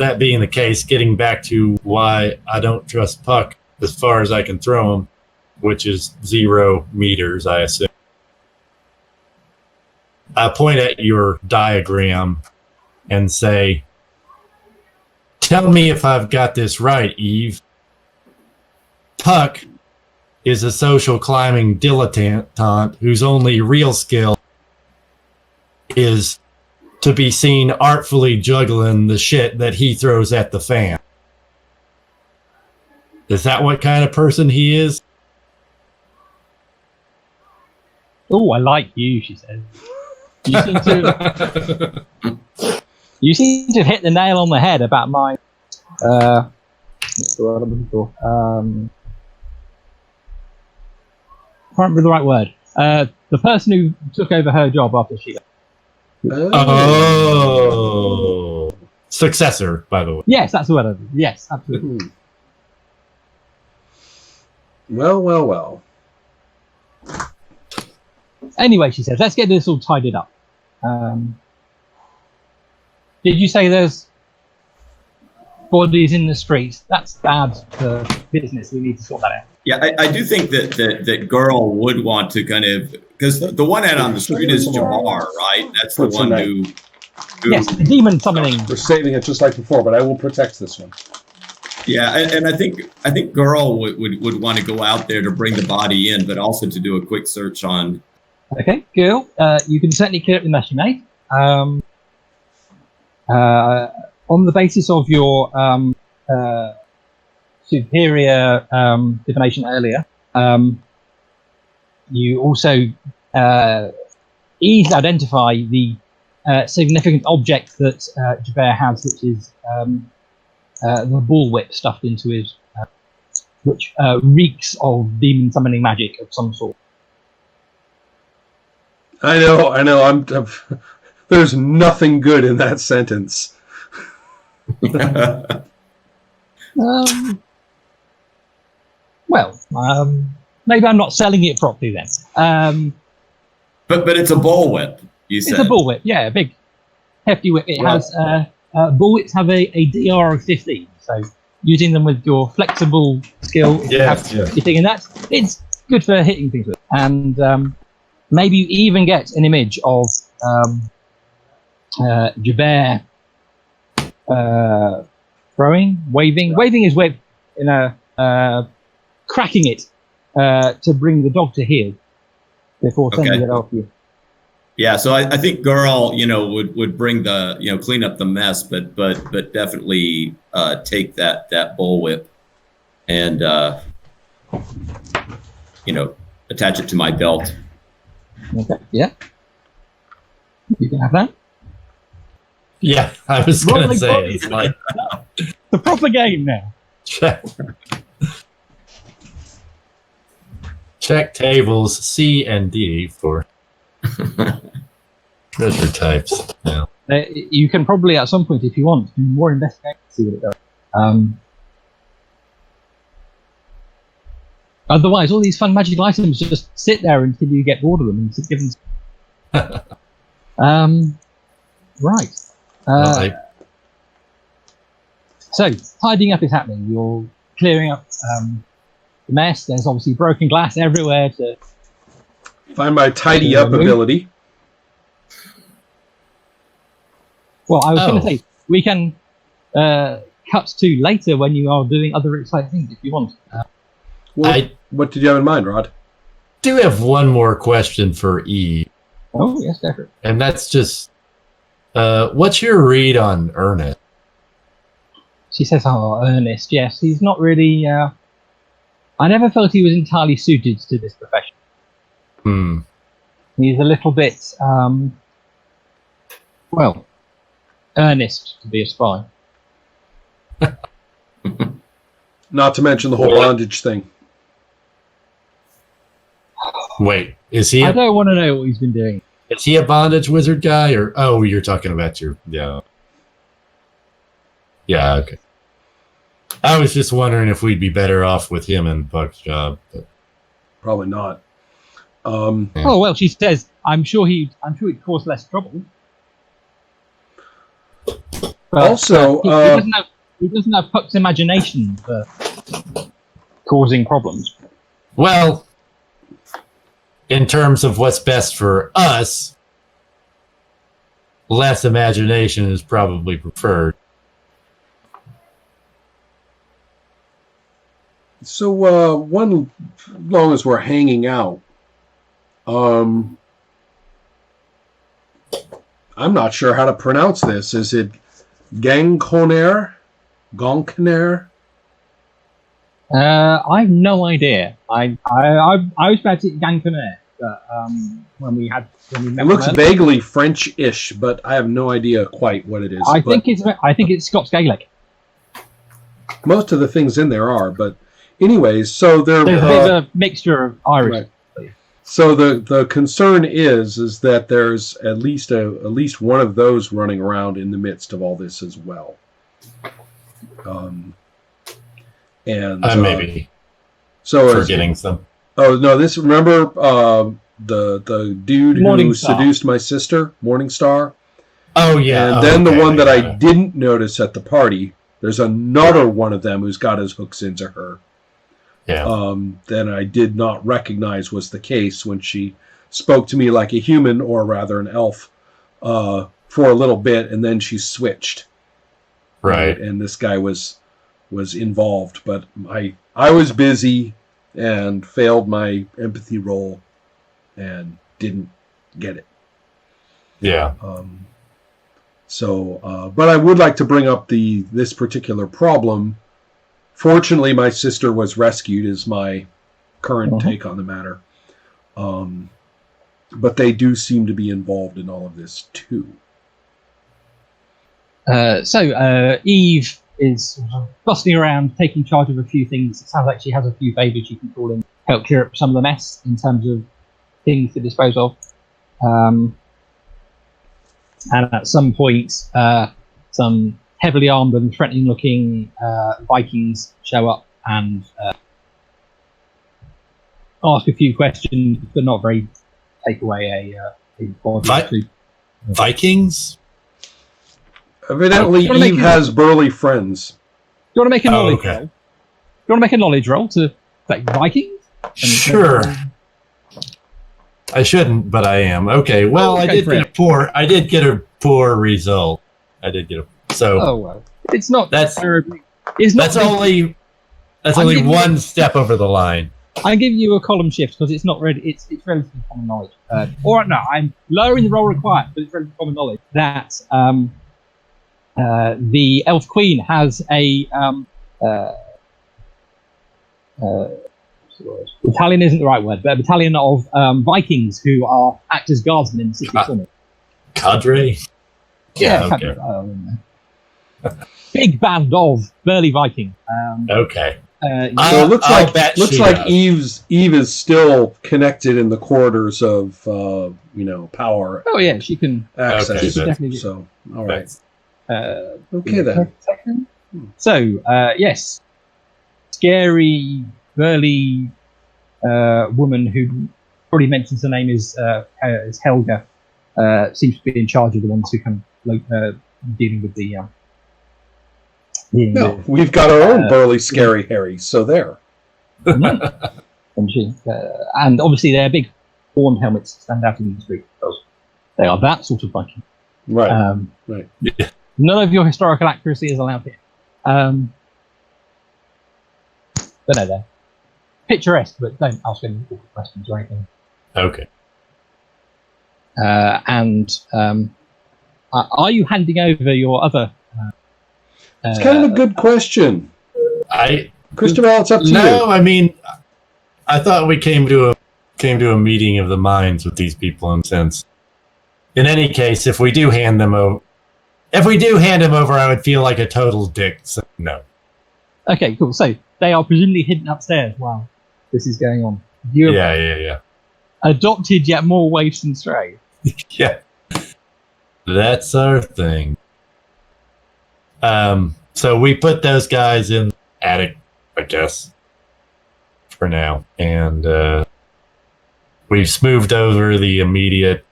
that being the case, getting back to why I don't trust Puck as far as I can throw him, which is 0 meters, I assume. I point at your diagram and say, tell me if I've got this right, Eve. Puck is a social climbing dilettante whose only real skill is to be seen artfully juggling the shit that he throws at the fan. Is that what kind of person he is? Oh, I like you, she says. You seem to have hit the nail on the head about my what's the word I'm looking for? Can't remember the right word. The person who took over her job after she left. Oh. Successor, by the way. Yes, that's the word. Yes, absolutely. Well. Anyway, she says, let's get this all tidied up. Did you say there's bodies in the streets? That's bad for business. We need to sort that out. Yeah, I do think that girl would want to kind of, because the one out on the street is Jamar, right? That's the one who yes, the demon summoning. We're saving it just like before, but I will protect this one. Yeah, and I think girl would want to go out there to bring the body in, but also to do a quick search on. Okay, girl, you can certainly clear up the mess you made. On the basis of your superior divination earlier, you also easily identify the significant object that Javert has, which is the bullwhip stuffed into his, which reeks of demon summoning magic of some sort. I know. I'm there's nothing good in that sentence. Maybe I'm not selling it properly then. But it's a bullwhip, you said. It's a bullwhip, yeah, a big, hefty whip. It has bullwhips have a DR of 15, so using them with your flexible skill, hitting in that, it's good for hitting things with. And maybe you even get an image of Javert waving his whip in a cracking it to bring the dog to heel before sending it off you. Yeah, so I think girl, would bring the, clean up the mess, but definitely take that bullwhip and attach it to my belt. Okay. Yeah. You can have that. Yeah, I was going to say it's like the proper game now. Check tables C and D for treasure types. Yeah. You can probably at some point, if you want, do more investigation to see what it does. Otherwise, all these fun magical items just sit there until you get bored of them and give them. Right. So, tidying up is happening. You're clearing up the mess. There's obviously broken glass everywhere to find my tidy up ability. Well, I was going to say, we can cut to later when you are doing other exciting things if you want. What did you have in mind, Rod? Do have one more question for Eve. Oh, yes, definitely. And that's just, what's your read on Ernest? She says, Ernest, yes. He's not really... I never felt he was entirely suited to this profession. He's a little bit, earnest to be a spy. Not to mention the whole bondage thing. Wait, is he? I don't want to know what he's been doing. Is he a bondage wizard guy, or you're talking about your okay. I was just wondering if we'd be better off with him and Buck's job. But... Probably not. Oh well, she says, I'm sure he'd cause less trouble. But, Also, he doesn't have Puck's imagination for causing problems. Well, in terms of what's best for us, less imagination is probably preferred. so one, long as we're hanging out, I'm not sure how to pronounce this. Is it Gangkoner? Gonkoner? I have no idea. I was about to Gankoner, but when we met, It looks vaguely French-ish, but I have no idea quite what it is. I think it's Scots Gaelic. Most of the things in there are, but anyways, so There's a mixture of Irish. Right. So the concern is that there's at least one of those running around in the midst of all this as well. And Maybe so forgetting some. Oh no! Remember the dude who seduced my sister, Morningstar. Oh yeah. And then the one that I didn't notice at the party. There's another one of them who's got his hooks into her. Yeah. That I did not recognize was the case when she spoke to me like a human, or rather an elf, for a little bit, and then she switched. Right. And this guy was involved, but I was busy and failed my empathy roll and didn't get it. Yeah. But I would like to bring up this particular problem. Fortunately, my sister was rescued, is my current take on the matter. But they do seem to be involved in all of this too. So Eve is bustling around, taking charge of a few things. It sounds like she has a few favours she can call in, help clear up some of the mess in terms of things to dispose of. And at some point, some heavily armed and threatening-looking Vikings show up and ask a few questions, but not very take away a body. Vikings? Evidently, Eve has burly friends. Do you want to make a knowledge okay. roll? Do you want to make a knowledge roll to like Vikings? Sure. I shouldn't, but I am. Okay. Well, I did get a poor result. I did get a so. Oh well, it's not. That's terribly. It's not. That's only one step over the line. I'm giving you a column shift because it's not really. It's relatively common knowledge. Or no, I'm lowering the roll required, but it's relatively common knowledge that the Elf Queen has a battalion isn't the right word, but a battalion of Vikings who act as guardsmen in the city corner. Cadre? Yeah, okay. Big band of burly Viking. Okay. So it looks like Eve is still connected in the corridors of power. Oh yeah, she can access. Okay, she can definitely so all right. Okay then. So yes, scary burly woman who already mentions her name is Helga. Seems to be in charge of the ones who can dealing with the. We've got our own burly, scary Harry. So there. And obviously their big horn helmets stand out in the street because they are that sort of Viking. Right. Right. None of your historical accuracy is allowed here. But no, they're picturesque, but don't ask any questions or anything. Okay. Are you handing over your other? It's kind of a good question. Christopher, it's up to you. No, I mean, I thought we came to a meeting of the minds with these people, and since, in any case, if we do hand him over, I would feel like a total dick. So no. Okay, cool. So they are presumably hidden upstairs while this is going on. Yeah. Adopted yet more waifs and strays. Yeah, that's our thing. So we put those guys in the attic, I guess, for now, and we've smoothed over the immediate.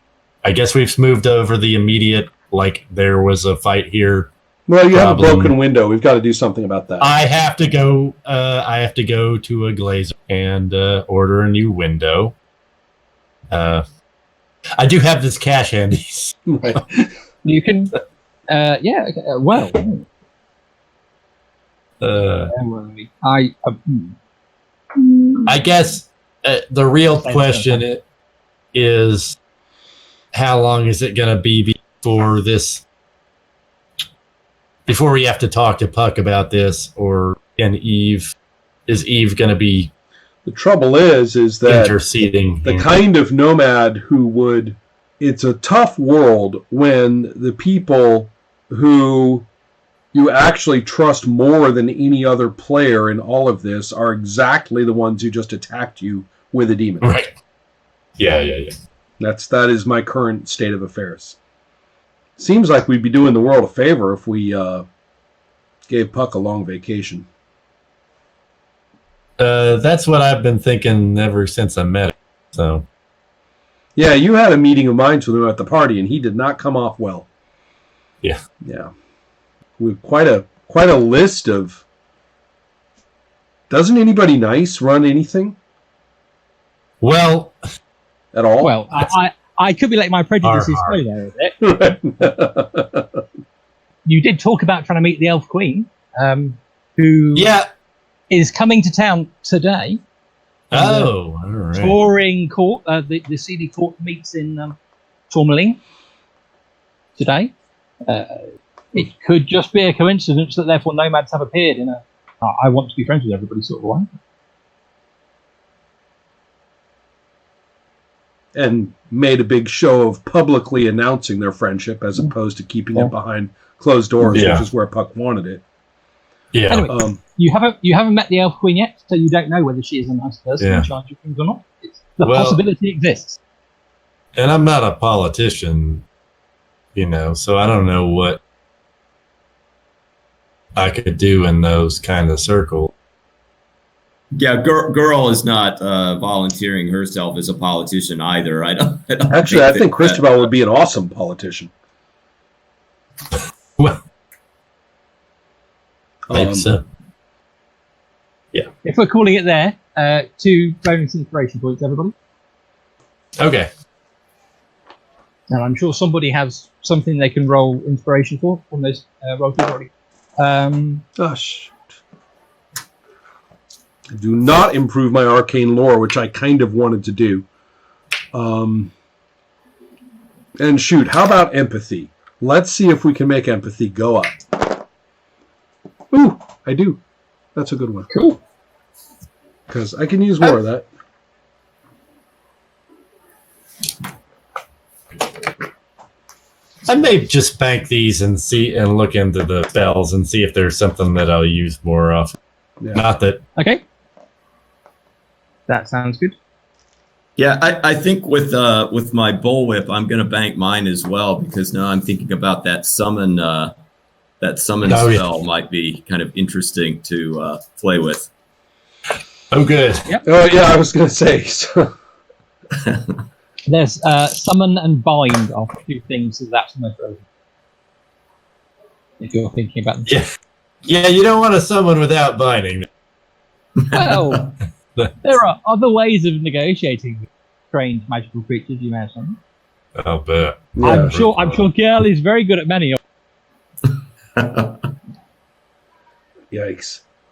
Like there was a fight here Well, you have a problem. broken window. We've got to do something about that. I have to go. I have to go to a glazer and order a new window. I do have this cash handy. Right. You can, yeah. Okay, well, I guess the real question is, how long is it going to be before we have to talk to Puck about this, or is Eve going to be? The trouble is that interceding the kind of nomad who would. It's a tough world when the people who you actually trust more than any other player in all of this are exactly the ones who just attacked you with a demon. Right. Yeah. That is my current state of affairs. Seems like we'd be doing the world a favor if we gave Puck a long vacation. That's what I've been thinking ever since I met him. So. Yeah, you had a meeting of minds with him at the party, and he did not come off well. Yeah. With quite a list of. Doesn't anybody nice run anything? Well, at all. Well, I could be letting my prejudices go there a bit. You did talk about trying to meet the Elf Queen, who is coming to town today. Oh, all right. Touring court. The CD court meets in Tourmaline today. It could just be a coincidence that therefore nomads have appeared in a I want to be friends with everybody sort of way. And made a big show of publicly announcing their friendship as opposed to keeping it behind closed doors, which is where Puck wanted it. Yeah. Anyway, you haven't met the Elf Queen yet, so you don't know whether she is a nice person in charge of things or not. The possibility exists. And I'm not a politician, so I don't know what I could do in those kind of circles. Yeah, girl is not volunteering herself as a politician either. I don't Actually, I think Cristobal would be an awesome politician. Well, maybe so. Yeah. If we're calling it there, 2 bonus inspiration points, everybody. Okay. Now, I'm sure somebody has something they can roll inspiration for from those rolls we've already. Gosh. I do not improve my arcane lore, which I kind of wanted to do. And shoot, how about empathy? Let's see if we can make empathy go up. Ooh, I do. That's a good one. Cool. Because I can use more of that. I may just bank these and look into the spells and see if there's something that I'll use more of. Yeah. Not that. Okay. That sounds good. Yeah, I think with my bullwhip, I'm going to bank mine as well, because now I'm thinking about that summon. That summon spell might be kind of interesting to play with. Oh, good. Yep. Oh, yeah, I was going to say. So. There's summon and bind are 2 things that's the most relevant. If you're thinking about them. Yeah, you don't want to summon without binding. Well, there are other ways of negotiating with strange magical creatures, you may have something. I'll bet. Yeah, I'm sure Gail is very good at many of them. Yikes.